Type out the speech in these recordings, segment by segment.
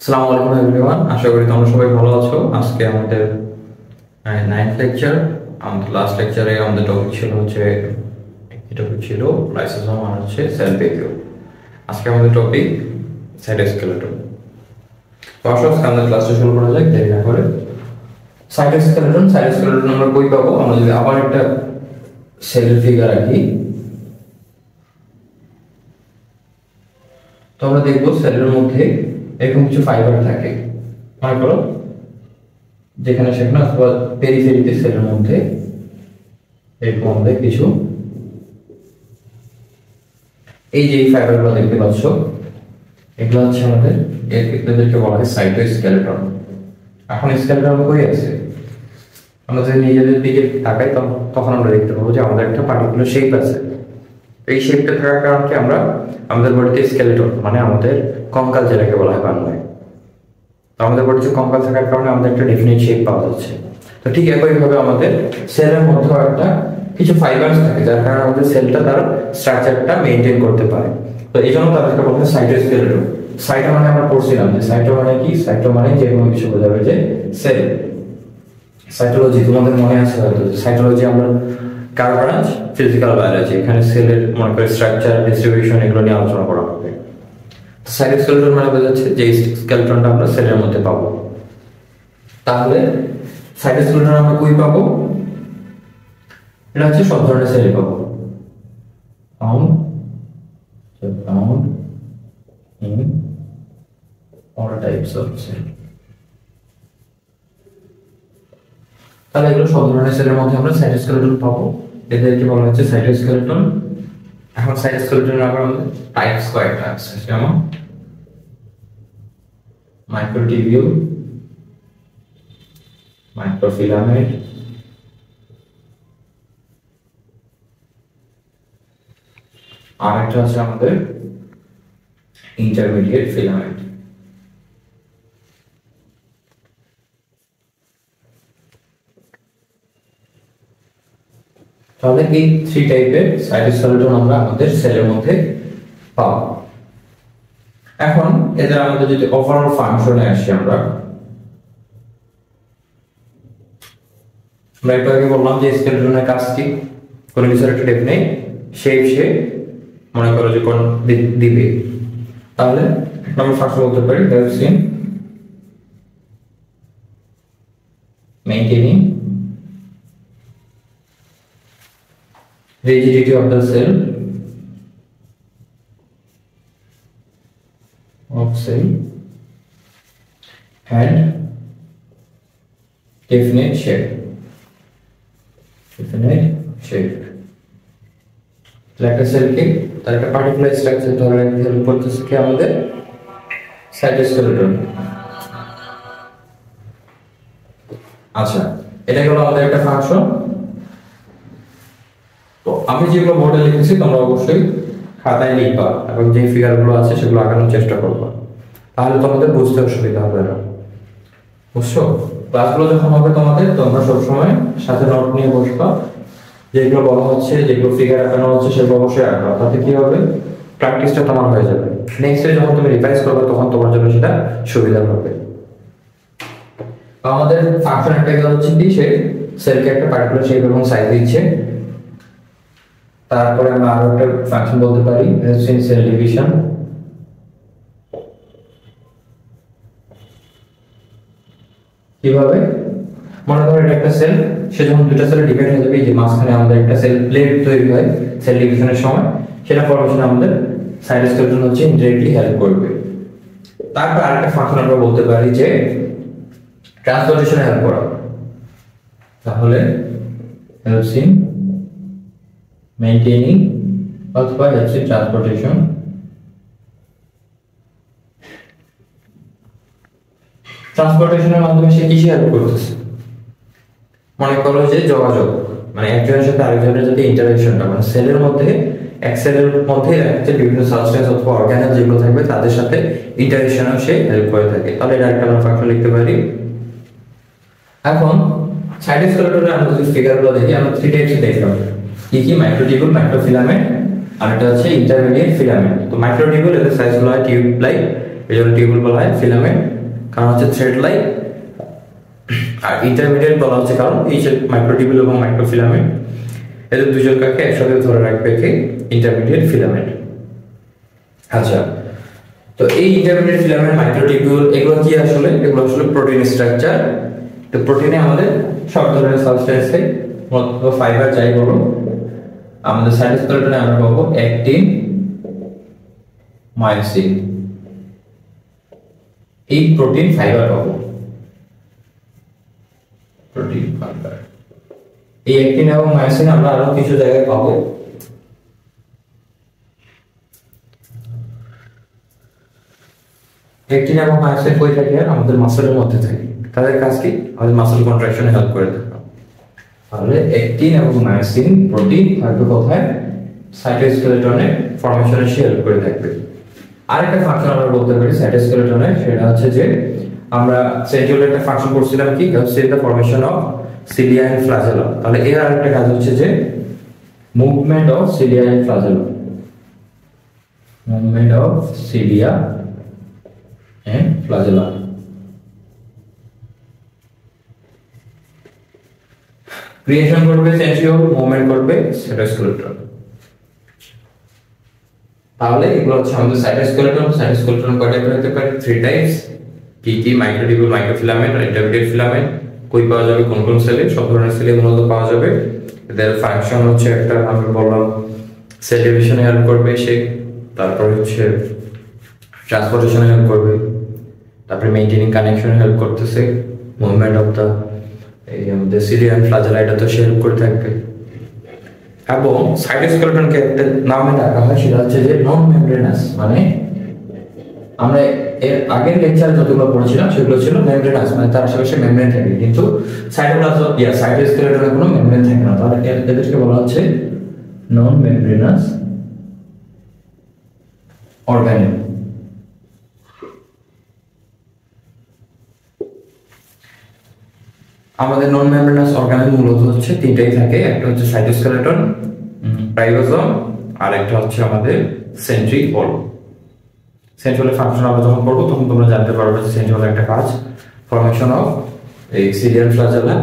আসসালামু আলাইকুম এভরিওয়ান, আশা করি তোমরা সবাই ভালো আছো। আজকে আমাদের 9th লেকচার। আমাদের লাস্ট লেকচারে আমাদের টপিক ছিল লাইসোসোম আর সেল ভ্যাকিউম। আজকে আমাদের টপিক সাইটোস্কেলেটন। তো আসো আজকে আমাদের ক্লাসটা শুরু করা যাক দেরি না করে। সাইটোস্কেলেটন আমরা কই পাবো? আমরা যদি আবার একটা সেলের ফিগার আঁকি, তো আমরা দেখবো সেলের মধ্যে এরকম কিছু ফাইবার থাকে। মনে করো যেখানে সেখানে অথবা পেরিফেরিতে সেলের মধ্যে এরকম আমাদের কিছু এই যে ফাইবারগুলো দেখতে পাচ্ছ, এগুলো হচ্ছে আমাদের এদেরকে বলা হয় সাইটোস্কেলেটন। এখন স্কেলেটন কই আছে? আমরা যদি নিজেদের দিকে তাকাই তখন আমরা দেখতে পাবো যে আমাদের একটা পার্টিকুলার শেপ আছে। এই শেপটা থাকার কারণে আমরা আমাদের বডিতে স্কেলেটন মানে আমাদের কঙ্কাল যেটাকে বলা হয় বাংলায়, তো আমাদের বডিতে কঙ্কাল থাকার কারণে আমাদের একটা ডেফিনিট শেপ পাওয়া যাচ্ছে। তো ঠিক একইভাবে আমাদের সেলের মধ্যে একটা কিছু ফাইবারস থাকে যার কারণে আমাদের সেলটা তার স্ট্রাকচারটা মেইনটেইন করতে পারে। তো এই জন্য তাদেরকে বলা হয় সাইটোস্কেলেটন। সাইটো মানে আমরা পড়ছিলাম যে সাইটো মানে কি? সাইটো মানে যে কোনো কিছু বোঝাবে যে সেল। সাইটোলজি তোমাদের মনে আছে হয়তো, সাইটোলজি আমরা কার ব্রাঞ্চ? Physical biology. এখানে সেলের মনে করে স্ট্রাকচার, ডিস্ট্রিবিউশন এগুলো নিয়ে আলোচনা করা হবে। সাইটোস্কেলেটন মানে বোঝাচ্ছে যে স্কেলেটনটা আমরা সেলের মধ্যে পাবো। তাহলে সাইটোস্কেলেটন আমরা কই পাবো? এটা হচ্ছে সব ধরনের সেলে পাবো। found in all types of cell। তাহলে এগুলো সব ধরনের সেলের মধ্যে আমরা সাইটোস্কেলেটন পাবো। এদেরকে বলা হচ্ছে সাইটোস্কেলেটন। এখন সাইটোস্কেলেটনের আবার আমাদের টাইপস কয়েকটা আছে, যেমন মাইক্রোটিবিউল, মাইক্রোফিলামেন্ট, আর একটা আছে আমাদের ইন্টারমিডিয়েট ফিলামেন্ট। তাহলে এই 3 টাইপের সাইটোস্কেলেটন আমরা আমাদের সেলের মধ্যে পাবো। এখন এদের আমাদের যদি ওভারঅল ফাংশনে আসি, আমরা একটু আগে বললাম যে স্কেলেটনের কাজ কি? কোনো কিছুর একটা ডেফিনিট শেপ সে মনে করো যে কোন দিবে, তাহলে আমরা ফার্স্ট বলতে পারি helps in maintaining rigidity of the cell and definite shape like a cell কে তার একটা পার্টিকুলার স্ট্রাকচার ধরে রাখতে হেল্প করতেছে কি আমাদের সাইটোস্কেলেটন। আচ্ছা, এটা হলো আমাদের একটা ফাংশন। তো আমি যেগুলো বোর্ডে লিখেছি তোমরা অবশ্যই খাতায় লিখবা এবং যে ফিগারগুলো আছে সেগুলো আঁকানোর চেষ্টা করবা, তাহলে তোমাদের বুঝতে অসুবিধা হবে না। বুঝছো? ক্লাসগুলো যখন হবে তোমাদের, তোমরা সবসময় সাথে নোট নিয়ে বসবা। যেগুলো বলা হচ্ছে, যেগুলো ফিগার আঁকানো হচ্ছে সেগুলো অবশ্যই আঁকবা, তাতে কি হবে? প্র্যাকটিসটা তোমার হয়ে যাবে। নেক্সট ডে যখন তুমি রিভাইজ করবে তখন তোমার জন্য সেটা সুবিধা হবে। আমাদের ফাংশন একটা গেল হচ্ছে কি, সে সেলকে একটা পার্টিকুলার শেপ এবং সাইজ দিচ্ছে। তারপরে আমরা আরো একটা ফাংশন বলতে পারি সেল ডিভিশন। কিভাবে? মনে করো এটা একটা সেল, সে যখন দুটো সেলে ডিভাইড হয়ে যাবে, এই যে মাঝখানে আমাদের একটা সেল প্লেট তৈরি হয় সেল ডিভিশনের সময়, সেটা ফরমেশনে আমাদের সাইটোস্কেলেটন হচ্ছে ইনডিরেক্টলি হেল্প করবে। তারপর আরেকটা ফাংশন আমরা বলতে পারি যে ট্রান্সপোর্টেশনে হেল্প করা। তাহলে হেল্পস ইন maintaining অথবা helps in transportation। ট্রান্সপোর্টেশনের মাধ্যমে সে কিসে হেল্প করতেছে? মনে করো যে যোগাযোগ, মানে একজনের সাথে আরেকজনের যাতে ইন্টারঅ্যাকশনটা, মানে সেলের মধ্যে এক সেলের মধ্যে একটা বিভিন্ন সাবস্টেন্স অথবা অর্গানেল যেগুলো থাকবে তাদের সাথে ইন্টারঅ্যাকশনেও সে হেল্প করে থাকে। তাহলে এটা একটা আমরা ফাংশন লিখতে পারি। এখন সাইটোস্কেলেটনে আমরা যদি ফিগারগুলো দেখি, আমরা 3 টাইপস দেখলাম। কি? মাইক্রোটিবিউল, মাইক্রোফিলামেন্ট, আর এটা হচ্ছে ইন্টারমিডিয়েট ফিলামেন্ট। তো মাইক্রোটিবিউল এর সাইজ হলো টিউব লাইক, এই জন্য টিউবুল বলা হয়। ফিলামেন্ট কারণ হচ্ছে থ্রেড লাইক, আর ইন্টারমিডিয়েট বলা হচ্ছে কারণ এই যে মাইক্রোটিবিউল এবং মাইক্রোফিলামেন্ট এদের দুজনকে একসাথে ধরে রাখবে কি ইন্টারমিডিয়েট ফিলামেন্ট। আচ্ছা, তো এই ইন্টারমিডিয়েট ফিলামেন্ট, মাইক্রোটিবিউল এগুলো কি আসলে? এগুলো আসলে প্রোটিন স্ট্রাকচার। তো প্রোটিনে আমাদের সব ধরনের সাবস্টেন্সে ফাইবার যাই বলো, আমাদের সাইটোস্কেলেটনে আমরা পাবো অ্যাক্টিন, মায়োসিন, এই প্রোটিন ফাইবার পাবো, প্রোটিন ফাইবার। এই অ্যাক্টিন এবং মায়োসিন আমরা আরো কিছু জায়গায় পাবো। অ্যাক্টিন এবং মায়োসিন কই থাকে? আমাদের মাসলের মধ্যে থাকে। তাদের কাজ কি? আমাদের মাসল কন্ট্রাকশনে হেল্প করে থাকে। তাহলে অ্যাক্টিন এবং মায়োসিন প্রোটিন থাকবে কোথায়? সাইটোস্কেলেটনে ফর্মেশনে হেল্প করে থাকবে। আরেকটা ফাংশন আমরা বলতে পারি সাইটোস্কেলেটনে, সেটা হচ্ছে যে আমরা সেন্ট্রিওলে একটা ফাংশন করছিলাম কি, হচ্ছে the formation of cilia and flagella. তাহলে এর আরেকটা কাজ হচ্ছে যে movement of cilia and flagella, movement of cilia and flagella. Creation করবে সেন্ট্রিওল, মুভমেন্ট করবে সাইটোস্কেলেটন। তাহলে এগুলো হচ্ছে আমাদের সাইটোস্কেলেটন। সাইটোস্কেলেটন কয় টাইপের হতে পারে? 3 টাইপস। কি কি? মাইক্রোটিবিউল, মাইক্রোফিলামেন্ট আর ইন্টারমিডিয়েট ফিলামেন্ট। কই পাওয়া যাবে? কোন কোন সেলে? সব ধরনের সেলে মূলত পাওয়া যাবে। এদের ফাংশন হচ্ছে একটা আমরা বললাম সেল ডিভিশনে হেল্প করবে সে, তারপর হচ্ছে ট্রান্সপোর্টেশনে হেল্প করবে, তারপরে মেইনটেইনিং কানেকশনে হেল্প করতেছে, মুভমেন্ট অফ দা এই আমাদের সিলিয়া এন্ড ফ্লাজেলা এটা তো হেল্প করে থাকবে। এবং সাইটোস্কেলেটনকে একটা নামে ডাকা হয়, সেটা হচ্ছে যে নন মেমব্রেনাস। মানে আমরা এর আগের লেকচারে যতগুলো পড়েছিলাম সেগুলো ছিল মেমব্রেনাস, মানে তার আশেপাশে মেমব্রেন থাকে, কিন্তু সাইটোস্কেলেটনে কোনো মেমব্রেন থাকে না। তাহলে এদেরকে বলা হচ্ছে নন মেমব্রেনাস অর্গানেল। আমাদের নন মেমব্রেনাস অর্গানেল মূলত হচ্ছে তিনটাই থাকে, একটা হচ্ছে সাইটোস্কেলেটন, রাইবোসোম, আর একটা হচ্ছে আমাদের সেন্ট্রিওল। সেন্ট্রিওলের ফাংশন আমরা যখন পড়বো তখন তোমরা জানতে পারবে যে সেন্ট্রিওলের একটা কাজ ফর্মেশন অফ এই সিলিয়া এন্ড ফ্লাজেলা।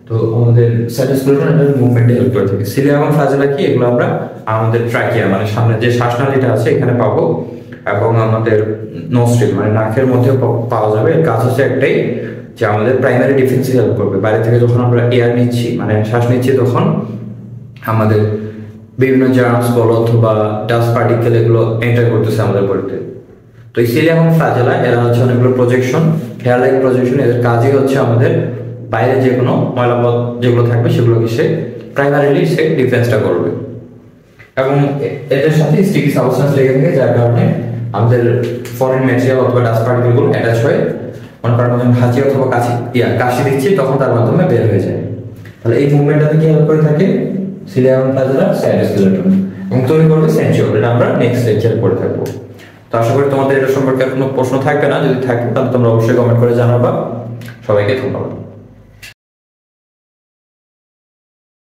তো আমাদের সাইটোস্কেলেটন এর মুভমেন্টে হেল্প করে থাকে। সিলিয়া এবং ফ্লাজেলা কি? এগুলো আমরা আমাদের ট্রাকিয়া মানে সামনে যে শ্বাসনালীটা আছে এখানে পাবো, এবং আমাদের নোস্ট্রিল মানে নাকের মধ্যে পাওয়া যাবে। এর কাজ হচ্ছে একটাই, যে আমাদের প্রাইমারি ডিফেন্সে হেল্প করবে। বাইরে থেকে যখন আমরা এয়ার নিচ্ছি মানে শ্বাস নিচ্ছি তখন আমাদের বিভিন্ন জার্মস বলো অথবা ডাস্ট পার্টিকেল এগুলো এন্টার করতেছে আমাদের বডিতে। তো এই সিলিয়া এবং ফ্লাজেলা এরা হচ্ছে অনেকগুলো প্রজেকশন, হেয়ার লাইক প্রজেকশন। এদের কাজই হচ্ছে আমাদের বাইরে যে কোনো ময়লাপদ যেগুলো থাকবে সেগুলোকে সে প্রাইমারিলি সে ডিফেন্সটা করবে। এবং এদের সাথে স্টিকি সাবস্টেন্স লেগে থাকে, যার কারণে আমাদের ফরেন ম্যাটেরিয়াল অথবা ডাস্ট পার্টিকেলগুলো অ্যাটাচ হয়ে মনে করেন যখন হাঁচি অথবা কাশি দিচ্ছি তখন তার মাধ্যমে বের হয়ে যায়। তাহলে এই মুভমেন্টটাতে কি হেল্প করে থাকে? সিলিয়া এবং ফ্লাজেলা, সাইটোস্কেলেটন, এবং তৈরি করবে সেন্ট্রিওল। এটা আমরা নেক্সট লেকচারে পড়ে থাকবো। তো আশা করি তোমাদের এটা সম্পর্কে কোনো প্রশ্ন থাকবে না। যদি থাকে তাহলে তোমরা অবশ্যই কমেন্ট করে জানাবা। সবাইকে ধন্যবাদ।